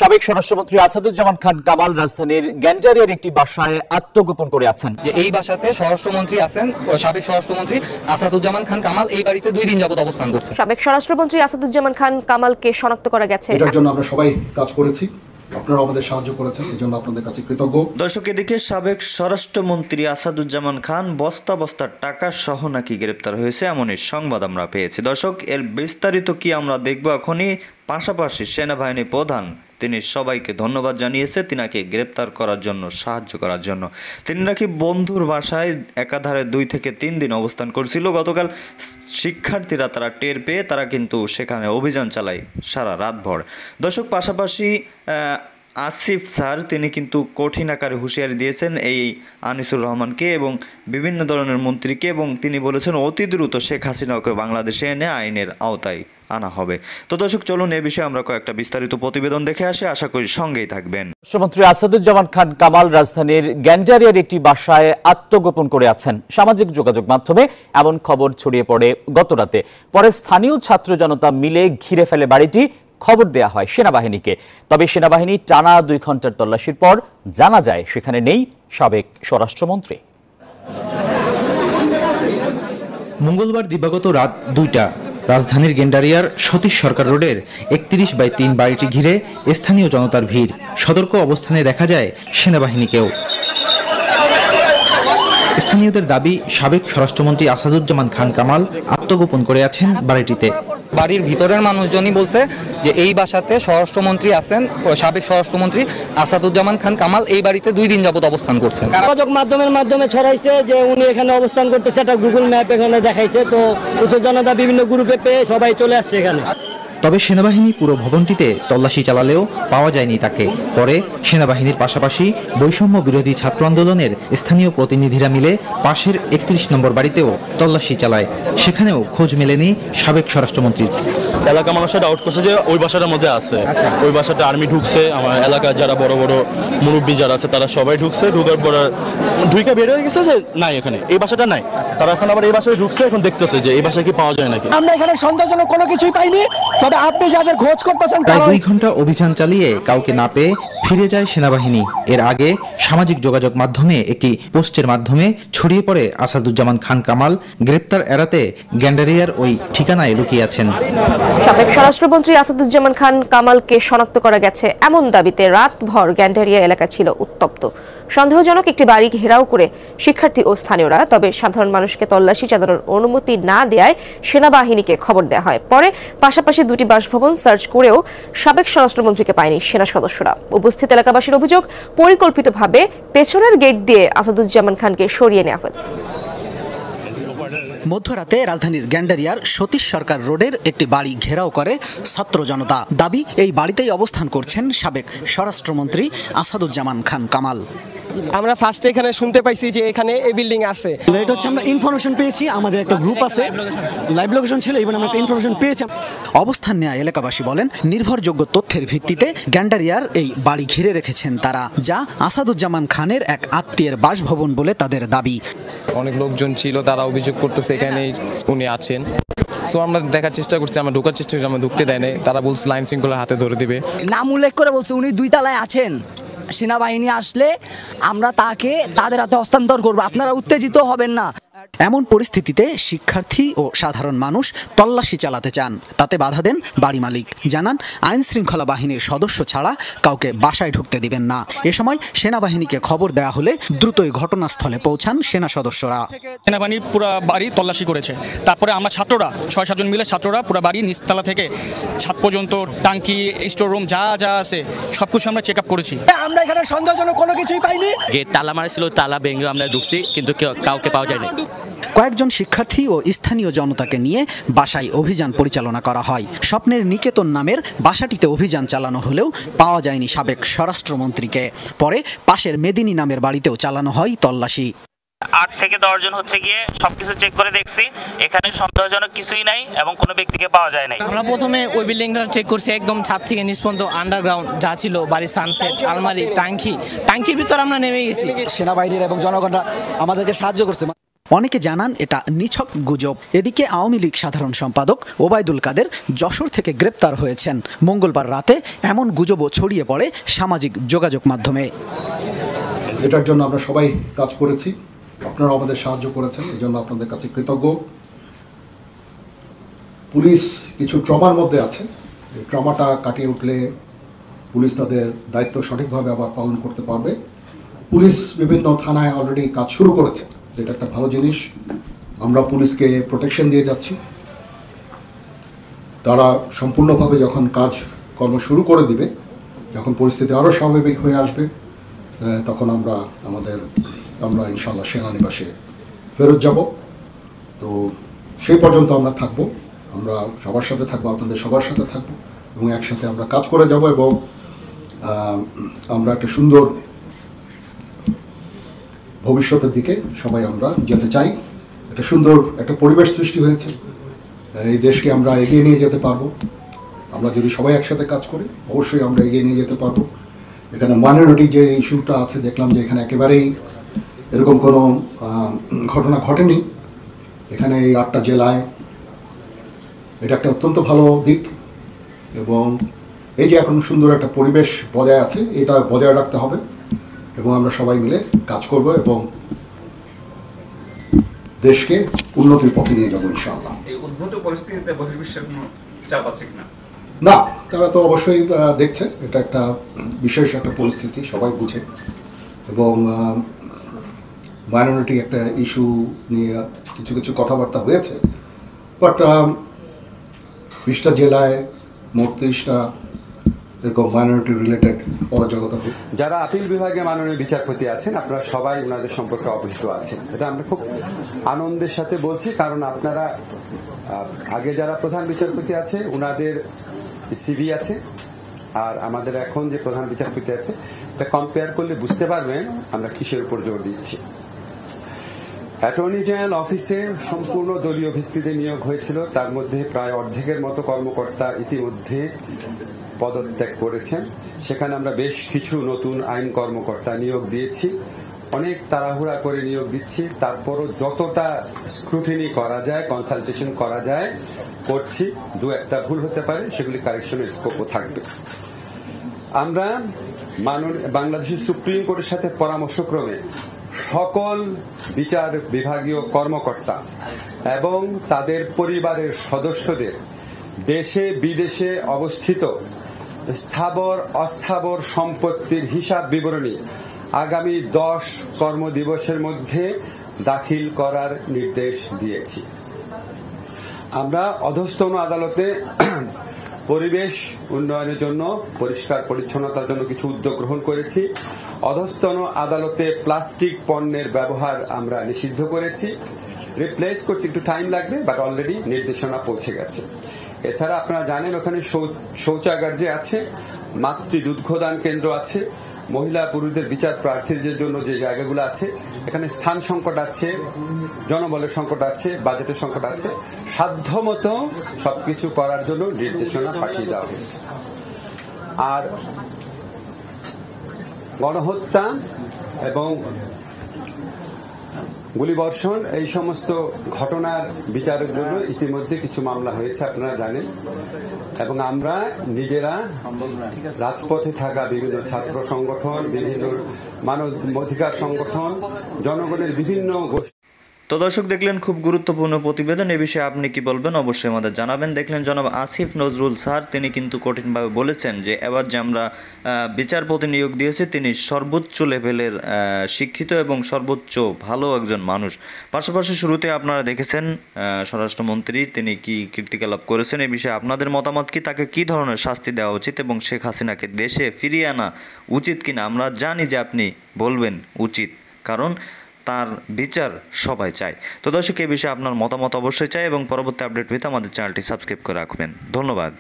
সাবেক স্বরাষ্ট্রমন্ত্রী আসাদুজ্জামান খান কামাল রাজধানীর গ্যান্ডারিয়ার একটি বাসায় আত্মগোপন করে আছেন। এই বাসাতে স্বরাষ্ট্রমন্ত্রী আছেন, সাবেক স্বরাষ্ট্রমন্ত্রী আসাদুজ্জামান খান কামাল এই বাড়িতে 2 দিন যাবত অবস্থান করছেন। সাবেক স্বরাষ্ট্রমন্ত্রী আসাদুজ্জামান খান কামালকে শনাক্ত করা গেছে। এটার জন্য আমরা সবাই কাজ করেছি, আপনারা আমাদের সাহায্য করেছেন, এই জন্য আপনাদের কাছে কৃতজ্ঞ। দর্শক, এদিকে সাবেক স্বরাষ্ট্রমন্ত্রী আসাদুজ্জামান খান বস্তা বস্তা টাকা সহ নাকি গ্রেপ্তার হয়েছে এমনই সংবাদ আমরা পেয়েছি। দর্শক, এর বিস্তারিত কি আমরা দেখব এখনই। পাশাপাশি সেনাবাহিনী প্রধান তিনি সবাইকে ধন্যবাদ জানিয়েছে তিনাকে গ্রেপ্তার করার জন্য, সাহায্য করার জন্য। তিনি নাকি বন্ধুর বাসায় একাধারে 2 থেকে 3 দিন অবস্থান করছিল। গতকাল শিক্ষার্থীরা তারা টের পেয়ে তারা কিন্তু সেখানে অভিযান চালায় সারা রাতভর। দর্শক, পাশাপাশি আসিফ স্যার তিনি কিন্তু কঠিন আকারে হুঁশিয়ারি দিয়েছেন এই আনিসুর রহমানকে এবং বিভিন্ন ধরনের মন্ত্রীকে, এবং তিনি বলেছেন অতি দ্রুত শেখ হাসিনাকে বাংলাদেশে এনে আইনের আওতায় আনা হবে। তো দর্শক, চলুন এ বিষয়ে আমরা কয়েকটা বিস্তারিত প্রতিবেদন দেখে আসি, আশা করি সঙ্গেই থাকবেন। স্বরাষ্ট্রমন্ত্রী আসাদুজ্জামান খান কামাল রাজধানীর গ্যান্ডারিয়ার একটি বাসায় আত্মগোপন করে আছেন। সামাজিক যোগাযোগ মাধ্যমে এমন খবর ছড়িয়ে পড়ে গতরাতে। পরে স্থানীয় ছাত্র জনতা মিলে ঘিরে ফেলে বাড়িটি। খবর দেয়া হয় সেনাবাহিনীকে। তবে সেনাবাহিনী টানা 2 ঘন্টার তল্লাশির পর জানা যায় সেখানে নেই সাবেক স্বরাষ্ট্রমন্ত্রী। মঙ্গলবার দিবাগত রাত 2টা রাজধানীর গেন্ডারিয়ার সতীশ সরকার রোডের 31/3 বাড়িটি ঘিরে স্থানীয় জনতার ভিড়। সতর্ক অবস্থানে দেখা যায় সেনাবাহিনীকেও। স্থানীয়দের দাবি, সাবেক স্বরাষ্ট্রমন্ত্রী আসাদুজ্জামান খান কামাল আত্মগোপন করে আছেন বাড়িটিতে। বাড়ির ভিতরের মানুষজনই বলছে যে এই বাসাতে স্বরাষ্ট্রমন্ত্রী আছেন, সাবেক স্বরাষ্ট্রমন্ত্রী আসাদুজ্জামান খান কামাল এই বাড়িতে 2 দিন যাবত অবস্থান করছেন। যোগাযোগ মাধ্যমে ছড়াইছে যে উনি এখানে অবস্থান করতেছে, একটা গুগল ম্যাপ এখানে দেখাইছে, তো উচ্চ জনতা বিভিন্ন গ্রুপে পেয়ে সবাই চলে আসছে এখানে। তবে সেনাবাহিনী পুরো ভবনটিতে তল্লাশি চালালেও পাওয়া যায়নি তাকে। পরে সেনাবাহিনীর পাশাপাশি বৈষম্য বিরোধী ছাত্র আন্দোলনের স্থানীয় প্রতিনিধিরা মিলে পাশের 31 নম্বর বাড়িতেও তল্লাশি চালায়। সেখানেও খোঁজ মেলেনি সাবেক স্বরাষ্ট্রমন্ত্রীর। এলাকা মানুষরা ডাউট করছে যে ওই বাসাটার মধ্যে আছে, ওই বাসাটা আর্মি ঢুকছে। আমার এলাকার যারা বড় বড় মুরব্বী যারা আছে তারা সবাই ঢুকছে, ঢুকার পর ঢুকে বের হয়ে গেছে যে নাই, এখানে এই বাসাটা নাই। তারা এখন আবার এই বাসায় ঢুকছে, এখন দেখতেছে যে এই বাসায় কি পাওয়া যায় নাকি। আমরা এখানে সন্দেহজনক কোনো কিছুই পাইনি, তবে আপনি যাদের খোঁজ করতেছেন প্রায় 2 ঘন্টা অভিযান চালিয়ে কাউকে না পেয়ে ফিরে যায় সেনাবাহিনী। এর আগে সামাজিক যোগাযোগ মাধ্যমে একটি পোস্টের মাধ্যমে ছড়িয়ে পড়ে আসাদুজ্জামান খান কামাল গ্রেপ্তার এড়াতে গ্যান্ডারিয়ার ওই ঠিকানায় লুকিয়ে আছেন। সাবেক স্বরাষ্ট্রমন্ত্রী আসাদুজ্জামান খান কামালকে শনাক্ত করা গেছে এমন দাবিতে রাতভর গ্যান্ডারিয়া এলাকা ছিল উত্তপ্ত। সন্দেহজনক একটি বাড়ি ঘেরাও করে শিক্ষার্থী ও স্থানীয়রা, তবে সাধারণ মানুষকে তল্লাশি চালানোর অনুমতি না দেওয়ায় সেনাবাহিনীকে খবর দেওয়া হয়। পরে পাশাপাশি 2টি বাসভবন সার্চ করেও সাবেক স্বরাষ্ট্রমন্ত্রীকে পায়নি সেনা সদস্যরা। উপস্থিত এলাকাবাসীর অভিযোগ, পরিকল্পিতভাবে পেছনের গেট দিয়ে আসাদুজ্জামান খানকে সরিয়ে নেওয়া হয়েছে। মধ্যরাতে রাজধানীর গ্যান্ডারিয়ার সতীশ সরকার রোডের একটি বাড়ি ঘেরাও করে ছাত্র জনতা। দাবি, এই বাড়িতেই অবস্থান করছেন সাবেক স্বরাষ্ট্রমন্ত্রী আসাদুজ্জামান খান কামাল। আমরা ফার্স্টে এখানে শুনতে পাইছি যে এখানে এই বিল্ডিং আছে। এটা হচ্ছে আমরা ইনফরমেশন পেয়েছি, আমাদের একটা গ্রুপ আছে, লাইভ লোকেশন ছিল, এবং আমরা একটা ইনফরমেশন পেয়েছি। অবস্থান নেওয়া এলাকাবাসী বলেন, নির্ভরযোগ্য তথ্যের ভিত্তিতে গ্যান্ডারিয়ার এই বাড়ি ঘিরে রেখেছেন তারা, যা আসাদুজ্জামান খানের এক আত্মীয়ের বাসভবন বলে তাদের দাবি। অনেক লোকজন ছিল, তারা অভিযোগ করতেছে এখানে উনি আছেন। সো আমরা দেখার চেষ্টা করছি, আমরা ঢোকার চেষ্টা করছি, আমরা ঢুকতে দেয় নাই। তারা বলছে লাইন শৃঙ্খলা হাতে ধরে দিবে। নাম উল্লেখ করে বলছে উনি 2 তলায় আছেন, সেনাবাহিনী আসলে আমরা তাদের হাতে হস্তান্তর করব, আপনারা উত্তেজিত হবেন না। এমন পরিস্থিতিতে শিক্ষার্থী ও সাধারণ মানুষ তল্লাশি চালাতে চান, তাতে বাধা দেন বাড়ি মালিক। জানান, আইন শৃঙ্খলা বাহিনীর সদস্য ছাড়া কাউকে বাসায় ঢুকতে দিবেন না। এ সময় সেনাবাহিনীকে খবর দেওয়া হলে দ্রুতই ঘটনাস্থলে পৌঁছান সেনা সদস্যরা। সেনাবাহিনীর পুরো বাড়ি তল্লাশি করেছে। তারপরে আমরা ছাত্ররা 6-7 জন মিলে পুরো বাড়ি নিচতলা থেকে ছাদ পর্যন্ত, টাঙ্কি, স্টোর রুম যা যা আছে সবকিছু আমরা চেক আপ করেছি। আমরা এখানে সন্দেহজনক কোনো কিছুই পাইনি। গেট তালা মারছিল, তালা ভেঙে আমরা ঢুকছি, কিন্তু কাউকে পাওয়া যায়নি। কয়েকজন শিক্ষার্থী ও স্থানীয় জনতাকে নিয়ে বাসায় অভিযান পরিচালনা করা হয়। স্বপ্নের নিকেতন নামের বাসাটিতে অভিযান চালানো হলেও পাওয়া যায়নি সাবেক স্বরাষ্ট্রমন্ত্রীকে। পরে পাশের মেদিনী নামের বাড়িতেও চালানো হয় তল্লাশি। 8 থেকে 10 জন হচ্ছে গিয়ে সবকিছু চেক করে দেখছি, এখানে সন্দেহজনক কিছুই নাই এবং কোনো ব্যক্তিকে পাওয়া যায় নাই। আমরা প্রথমে ওই বিল্ডিংটা চেক করছি, একদম ছাদ থেকে নিচ পর্যন্ত আন্ডারগ্রাউন্ড যা ছিল, বাড়ির সানসেট, আলমারি, টাঙ্কির ভিতর আমরা নেমে গেছি। সেনাবাহিনীর এবং জনগণরা আমাদেরকে সাহায্য করছে। অনেকে জানান এটা নিছক গুজব। এদিকে আওয়ামী লীগ সাধারণ সম্পাদক ওবায়দুল কাদের যশোর থেকে গ্রেপ্তার হয়েছেন। মঙ্গলবার রাতে এমন গুজবও ছড়িয়ে পড়ে সামাজিক যোগাযোগ মাধ্যমে। এটার জন্য আমরা সবাই কাজ করেছি, আপনারা আমাদের সাহায্য করেছেন, এই জন্য আপনাদের কাছে কৃতজ্ঞ। পুলিশ কিছু ট্রমার মধ্যে আছে, এই ট্রমাটা কাটিয়ে উঠলে পুলিশ তাদের দায়িত্ব সঠিকভাবে আবার পালন করতে পারবে। পুলিশ বিভিন্ন থানায় অলরেডি কাজ শুরু করেছে, এটা একটা ভালো জিনিস। আমরা পুলিশকে প্রোটেকশন দিয়ে যাচ্ছি, তারা সম্পূর্ণভাবে যখন কাজ কর্ম শুরু করে দিবে, যখন পরিস্থিতি আরও স্বাভাবিক হয়ে আসবে, তখন আমরা ইনশাল্লাহ সেনানিবাসে ফেরত যাব। তো সেই পর্যন্ত আমরা থাকবো, আমরা সবার সাথে থাকবো, আপনাদের সবার সাথে থাকবো এবং একসাথে আমরা কাজ করে যাব এবং আমরা একটা সুন্দর ভবিষ্যতের দিকে সবাই আমরা যেতে চাই। একটা সুন্দর একটা পরিবেশ সৃষ্টি হয়েছে, এই দেশকে আমরা এগিয়ে নিয়ে যেতে পারবো। আমরা যদি সবাই একসাথে কাজ করি অবশ্যই আমরা এগিয়ে নিয়ে যেতে পারবো। এখানে মাইনরিটি যে ইস্যুটা আছে, দেখলাম যে এখানে একেবারেই এরকম কোনো ঘটনা ঘটেনি। এখানে এই 8টা জেলায় এটা একটা অত্যন্ত ভালো দিক এবং এই যে এখন সুন্দর একটা পরিবেশ বজায় আছে, এটা বজায় রাখতে হবে এবং আমরা সবাই মিলে কাজ করব এবং দেশকে উন্নতির পথে নিয়ে যাবো ইনশাআল্লাহ। এই উদ্ভূত পরিস্থিতিতে বহির্বিশ্বের কোনো চাপ আছে কিনা? না, তারা তো অবশ্যই দেখছে এটা একটা বিশেষ একটা পরিস্থিতি, সবাই বুঝে এবং মাইনরিটি একটা ইস্যু নিয়ে কিছু কিছু কথাবার্তা হয়েছে, বাট 20টা জেলায় মোট 30টা এরকম মাইনরিটি রিলেটেড অরাজকতা। যারা আপিল বিভাগে মাননীয় বিচারপতি আছেন, আপনারা সবাই ওনাদের সম্পর্কে অবহিত আছেন। এটা আমরা খুব আনন্দের সাথে বলছি, কারণ আপনারা আগে যারা প্রধান বিচারপতি আছে ওনাদের সিভি আছে, আর আমাদের এখন যে প্রধান বিচারপতি আছে এটা কম্পেয়ার করলে বুঝতে পারবেন আমরা কিসের উপর জোর দিচ্ছি। অ্যাটর্নি জেনারেল অফিসে সম্পূর্ণ দলীয় ভিত্তিতে নিয়োগ হয়েছিল, তার মধ্যে প্রায় অর্ধেকের মতো কর্মকর্তা ইতিমধ্যে পদত্যাগ করেছেন। সেখানে আমরা বেশ কিছু নতুন আইন কর্মকর্তা নিয়োগ দিয়েছি, অনেক তাড়াহুড়া করে নিয়োগ দিচ্ছি, তারপরও যতটা স্ক্রুটিনি করা যায়, কনসালটেশন করা যায় করছি। 2-1টা ভুল হতে পারে, সেগুলি কারেকশনের স্কোপও থাকবে। আমরা বাংলাদেশের সুপ্রিম কোর্টের সাথে পরামর্শক্রমে সকল বিচার বিভাগীয় কর্মকর্তা এবং তাদের পরিবারের সদস্যদের দেশে বিদেশে অবস্থিত স্থাবর অস্থাবর সম্পত্তির হিসাব বিবরণী আগামী 10 কর্মদিবসের মধ্যে দাখিল করার নির্দেশ দিয়েছি। আমরা অধস্তন আদালতে পরিবেশ উন্নয়নের জন্য, পরিষ্কার পরিচ্ছন্নতার জন্য কিছু উদ্যোগ গ্রহণ করেছি। অধস্তন আদালতে প্লাস্টিক পণ্যের ব্যবহার আমরা নিষিদ্ধ করেছি। রিপ্লেস করতে একটু টাইম লাগবে, বাট অলরেডি নির্দেশনা পৌঁছে গেছে। এছাড়া আপনারা জানেন ওখানে শৌচাগার যে আছে, মাতৃ দুগ্ধদান কেন্দ্র আছে, মহিলা পুরুষদের বিচার প্রার্থীদের জন্য যে জায়গাগুলো আছে, এখানে স্থান সংকট আছে, জনবলের সংকট আছে, বাজেটের সংকট আছে। সাধ্যমতো সবকিছু করার জন্য নির্দেশনা পাঠিয়ে দেওয়া হয়েছে। আর গণহত্যা এবং গুলিবর্ষণ এই সমস্ত ঘটনার বিচারের জন্য ইতিমধ্যে কিছু মামলা হয়েছে, আপনারা জানেন। এবং আমরা নিজেরা রাজপথে থাকা বিভিন্ন ছাত্র সংগঠন, বিভিন্ন মানবাধিকার সংগঠন, জনগণের বিভিন্ন গোষ্ঠী। তো দর্শক দেখলেন খুব গুরুত্বপূর্ণ প্রতিবেদন। এ বিষয়ে আপনি কি বলবেন অবশ্যই আমাদের জানাবেন। দেখলেন জনাব আসিফ নজরুল স্যার, তিনি কিন্তু কঠিনভাবে বলেছেন যে এবার যে আমরা বিচারপতি নিয়োগ দিয়েছি তিনি সর্বোচ্চ লেভেলের শিক্ষিত এবং সর্বোচ্চ ভালো একজন মানুষ। পাশাপাশি শুরুতে আপনারা দেখেছেন স্বরাষ্ট্রমন্ত্রী তিনি কি কীর্তিকলাপ করেছেন। এই বিষয়ে আপনাদের মতামত কি, তাকে কি ধরনের শাস্তি দেওয়া উচিত এবং শেখ হাসিনাকে দেশে ফিরিয়ে আনা উচিত কিনা? আমরা জানি যে আপনি বলবেন উচিত, কারণ তার বিচার সবাই চায়। তো দর্শক এই বিষয়ে আপনার মতামত অবশ্যই চাই এবং পরবর্তী আপডেট পেতে আমাদের চ্যানেলটি সাবস্ক্রাইব করে রাখবেন। ধন্যবাদ।